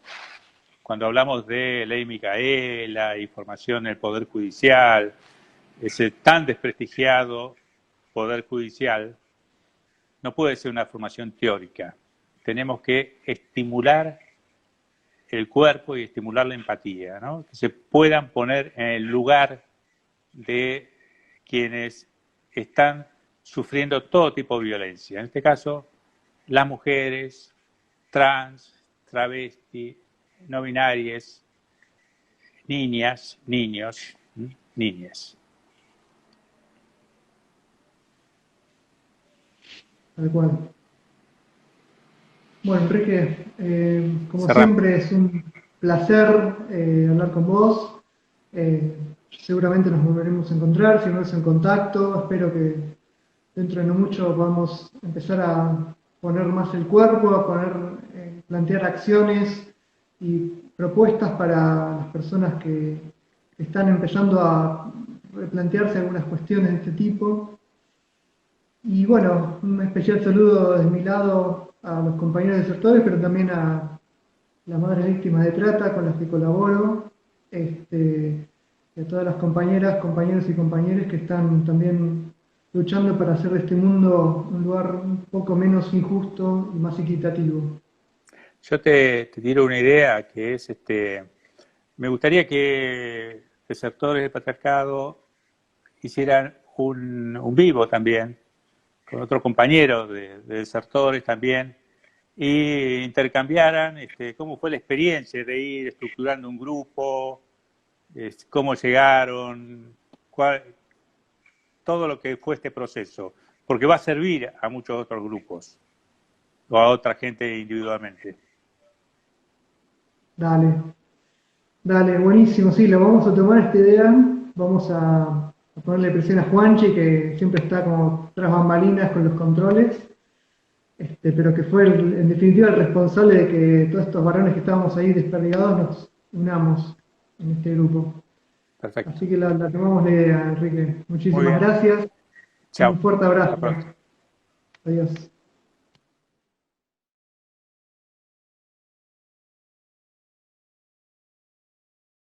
cuando hablamos de ley Micaela y formación en el Poder Judicial, ese tan desprestigiado Poder Judicial, no puede ser una formación teórica. Tenemos que estimular el cuerpo y estimular la empatía, ¿no? Que se puedan poner en el lugar de quienes están sufriendo todo tipo de violencia. En este caso, las mujeres, trans, travesti, no binarias, niñas, niños, niñas. Tal cual. Bueno, Enrique, como Cerramos. siempre es un placer hablar con vos. Seguramente nos volveremos a encontrar, si no es en contacto. Espero que dentro de no mucho podamos empezar a poner más el cuerpo, a plantear acciones y propuestas para las personas que están empezando a replantearse algunas cuestiones de este tipo. Y bueno, un especial saludo desde mi lado a los compañeros desertores, pero también a las madres víctimas de trata con las que colaboro, y a todas las compañeras, compañeros y compañeras que están también luchando para hacer de este mundo un lugar un poco menos injusto y más equitativo. Yo te tiro una idea que es, me gustaría que desertores del patriarcado hicieran un vivo también, con otros compañeros de desertores también, y intercambiaran cómo fue la experiencia de ir estructurando un grupo, cómo llegaron, todo lo que fue este proceso, porque va a servir a muchos otros grupos o a otra gente individualmente. Dale, dale, buenísimo, sí, lo vamos a tomar esta idea, vamos a ponerle presión a Juanchi, que siempre está como tras bambalinas con los controles. Pero que fue en definitiva el responsable de que todos estos varones que estábamos ahí desperdigados nos unamos en este grupo. Perfecto. Así que la tomamos la idea, Enrique. Muy Muchísimas bien. gracias. Chao. Un fuerte Hasta abrazo. pronto. Adiós.